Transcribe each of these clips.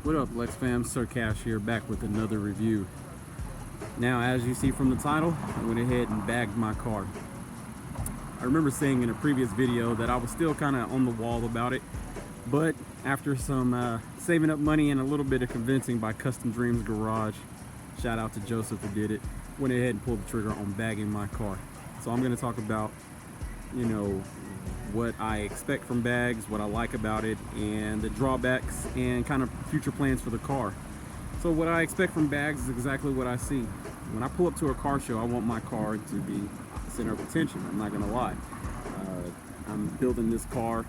What up, Lex fam? Sir Cash here, back with another review. Now, as you see from the title, I went ahead and bagged my car. I remember saying in a previous video that I was still kind of on the wall about it, but after some saving up money and a little bit of convincing by Custom Dreams Garage, shout out to Joseph who did it, went ahead and pulled the trigger on bagging my car. So I'm going to talk about, what I expect from bags, what I like about it, and the drawbacks and kind of future plans for the car. So what I expect from bags is exactly what I see. When I pull up to a car show, I want my car to be the center of attention. I'm not gonna lie. I'm building this car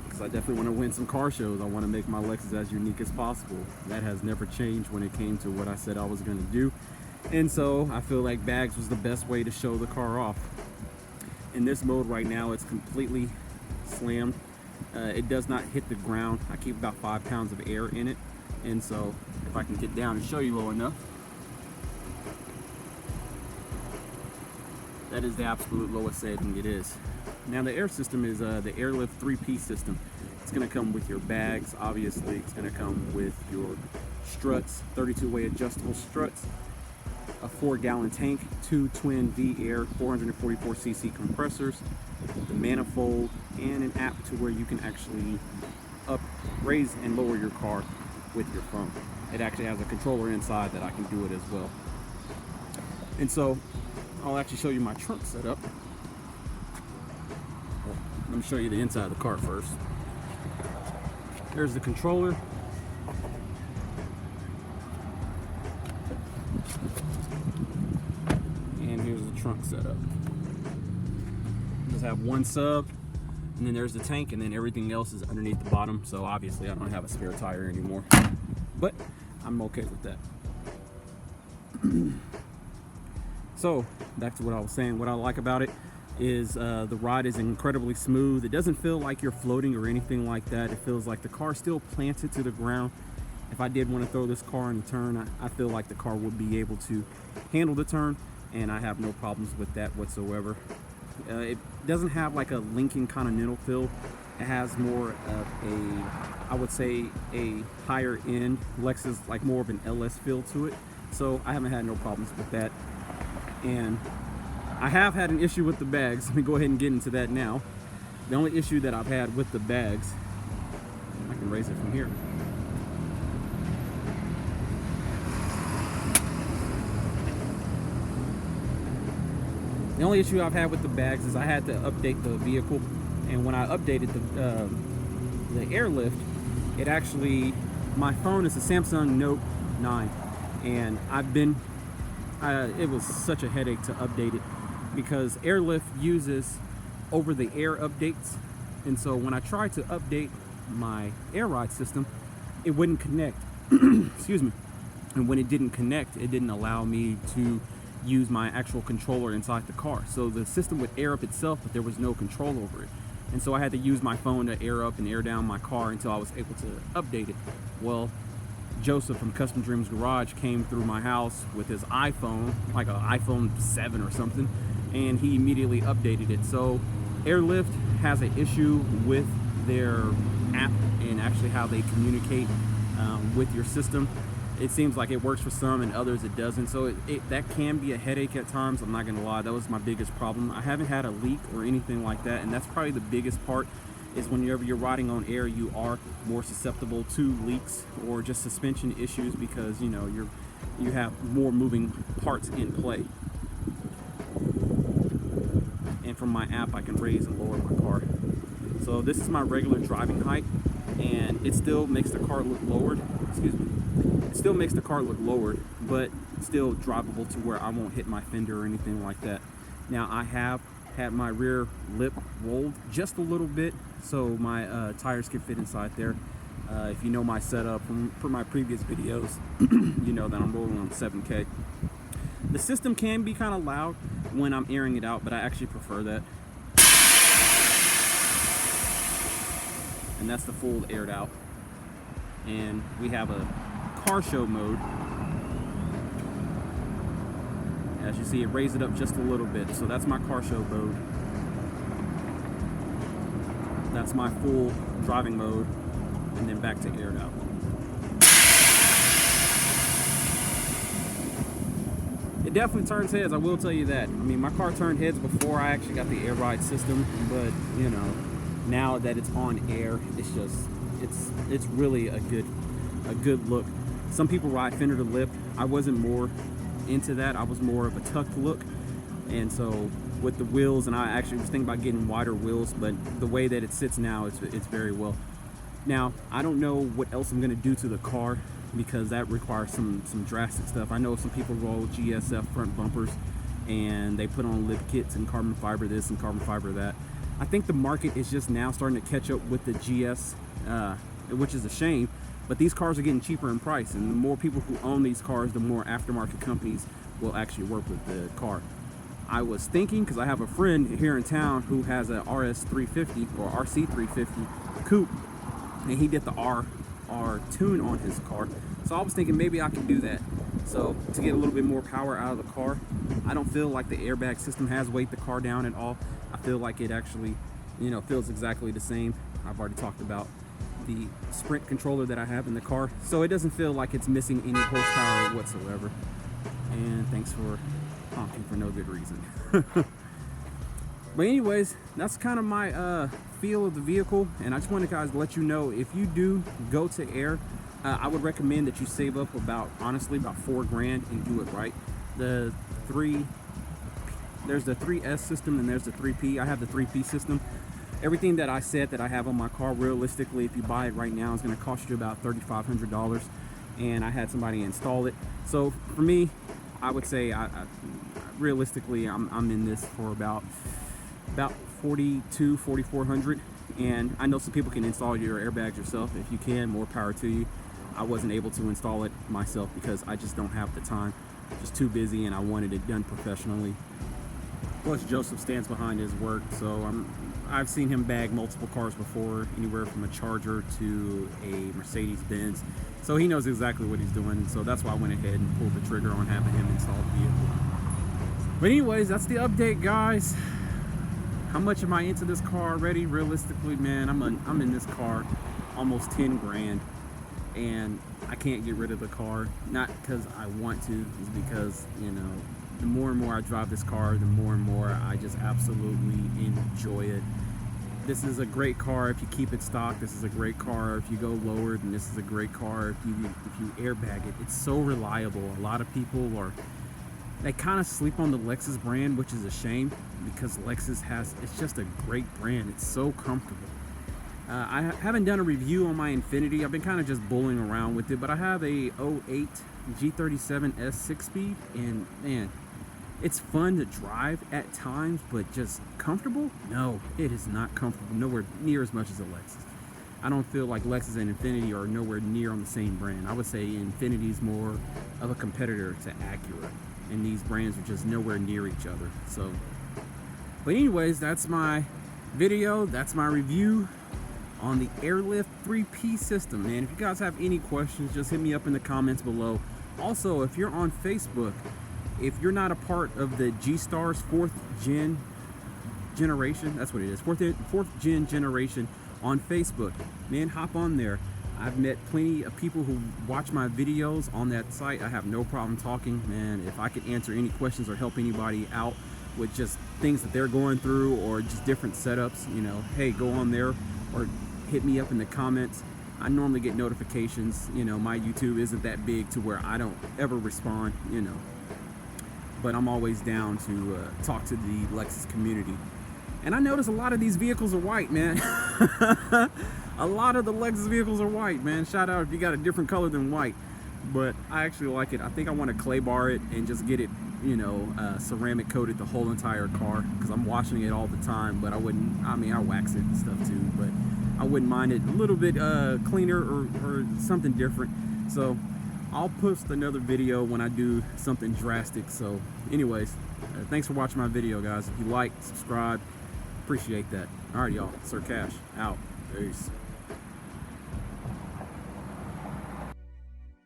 because I definitely want to win some car shows. I want to make my Lexus as unique as possible. That has never changed when it came to what I said I was going to do. And so I feel like bags was the best way to show the car off. In this mode right now, it's completely slammed. It does not hit the ground. I keep about 5 pounds of air in it. And so if I can get down and show you low enough, that is the absolute lowest setting it is. Now the air system is the Airlift 3-piece system. It's gonna come with your bags, obviously. It's gonna come with your struts, 32-way adjustable struts, a 4-gallon tank, 2 twin V-Air 444cc compressors, the manifold, and an app to where you can actually raise and lower your car with your phone. It actually has a controller inside that I can do it as well. And so I'll actually show you my trunk setup. Let me show you the inside of the car first. There's the controller. And here's the trunk setup. Just have one sub, and then there's the tank, and then everything else is underneath the bottom. So obviously I don't have a spare tire anymore, but I'm okay with that. So back to what I was saying, what I like about it is the ride is incredibly smooth. It doesn't feel like you're floating or anything like that. It feels like the car still planted to the ground. If I did want to throw this car in a turn, I feel like the car would be able to handle the turn, and I have no problems with that whatsoever. It doesn't have like a Lincoln Continental feel. It has more of I would say a higher end Lexus, like more of an LS feel to it. So I haven't had no problems with that. And I have had an issue with the bags. Let me go ahead and get into that now. The only issue that I've had with the bags, I can raise it from here. The only issue I've had with the bags is I had to update the vehicle, and when I updated the Airlift, it actually, my phone is a Samsung Note 9, and it was such a headache to update it because Airlift uses over-the-air updates, and so when I tried to update my air ride system, it wouldn't connect. Excuse me. And when it didn't connect, it didn't allow me to use my actual controller inside the car. So the system would air up itself, but there was no control over it. And so I had to use my phone to air up and air down my car until I was able to update it. Well, Joseph from Custom Dreams Garage came through my house with his iPhone, like an iPhone 7 or something, and he immediately updated it. So Airlift has an issue with their app and actually how they communicate with your system. It seems like it works for some and others it doesn't. So that can be a headache at times. I'm not gonna lie, that was my biggest problem. I haven't had a leak or anything like that, and that's probably the biggest part, is whenever you're riding on air, you are more susceptible to leaks or just suspension issues because you have more moving parts in play. And from my app, I can raise and lower my car. So this is my regular driving height, and it still makes the car look lowered. Excuse me. It still makes the car look lowered, but still drivable to where I won't hit my fender or anything like that. Now I have had my rear lip rolled just a little bit so my tires can fit inside there. If you know my setup from my previous videos, you know that I'm rolling on 7K. The system can be kind of loud when I'm airing it out, but I actually prefer that. And that's the full aired out. And we have a car show mode. As you see, it raised it up just a little bit. So that's my car show mode. That's my full driving mode, and then back to aired out. It definitely turns heads, I will tell you that. I mean, my car turned heads before I actually got the air ride system, but you know, now that it's on air, it's just, it's really a good look. Some people ride fender to lip. I wasn't more into that. I was more of a tucked look, and so with the wheels, and I actually was thinking about getting wider wheels, but the way that it sits now, it's very well. Now, I don't know what else I'm gonna do to the car, because that requires some drastic stuff. I know some people roll GSF front bumpers and they put on lip kits and carbon fiber this and carbon fiber that. I think the market is just now starting to catch up with the GS, which is a shame, but these cars are getting cheaper in price, and the more people who own these cars, the more aftermarket companies will actually work with the car. I was thinking, because I have a friend here in town who has a RS350 or RC350 coupe, and he did the R tune on his car, so I was thinking maybe I can do that, so to get a little bit more power out of the car. I don't feel like the airbag system has weighed the car down at all. I feel like it actually, you know, feels exactly the same. I've already talked about the Sprint controller that I have in the car, so it doesn't feel like it's missing any horsepower whatsoever. And thanks for honking for no good reason. But anyways, that's kind of my feel of the vehicle, and I just wanted guys to let you know, if you do go to air, I would recommend that you save up honestly about $4 grand and do it right. There's the 3S system and there's the 3P. I have the 3P system. Everything that I said that I have on my car, realistically, if you buy it right now, it's going to cost you about $3,500, and I had somebody install it. So for me, I would say realistically, I'm in this for about $4,400, and I know some people can install your airbags yourself. If you can, more power to you. I wasn't able to install it myself because I just don't have the time. Just too busy, and I wanted it done professionally. Plus, Joseph stands behind his work, so I've seen him bag multiple cars before, anywhere from a Charger to a Mercedes-Benz. So he knows exactly what he's doing, and so that's why I went ahead and pulled the trigger on having him install the vehicle. But anyways, that's the update, guys. How much am I into this car already? Realistically, man, I'm in this car almost 10 grand, and I can't get rid of the car. Not because I want to, it's because, you know, the more and more I drive this car, the more and more I just absolutely enjoy it. This is a great car if you keep it stock. This is a great car if you go lowered, and this is a great car if you airbag it. It's so reliable. A lot of people they kind of sleep on the Lexus brand, which is a shame, because Lexus it's just a great brand. It's so comfortable. I haven't done a review on my Infiniti. I've been kind of just bulling around with it, but I have a 08 G37S 6-speed, and man, it's fun to drive at times, but just comfortable? No, it is not comfortable, nowhere near as much as a Lexus. I don't feel like Lexus and Infiniti are nowhere near on the same brand. I would say Infiniti's more of a competitor to Acura, and these brands are just nowhere near each other. So, but anyways, that's my video. That's my review on the Airlift 3P system, man. If you guys have any questions, just hit me up in the comments below. Also, if you're on Facebook, if you're not a part of the G-Stars 4th gen generation, that's what it is, 4th gen generation on Facebook, man, hop on there. I've met plenty of people who watch my videos on that site. I have no problem talking, man. If I could answer any questions or help anybody out with just things that they're going through or just different setups, you know, hey, go on there or hit me up in the comments. I normally get notifications. You know, my YouTube isn't that big to where I don't ever respond, you know, but I'm always down to talk to the Lexus community. And I notice a lot of these vehicles are white, man. A lot of the Lexus vehicles are white, man. Shout out if you got a different color than white. But I actually like it. I think I want to clay bar it and just get it, you know, ceramic coated the whole entire car, because I'm washing it all the time. But I wouldn't, I mean, I wax it and stuff too, but I wouldn't mind it a little bit cleaner or something different. So I'll post another video when I do something drastic. So anyways, thanks for watching my video, guys. If you like, subscribe, appreciate that. All right, y'all, Sir Cash out. Peace.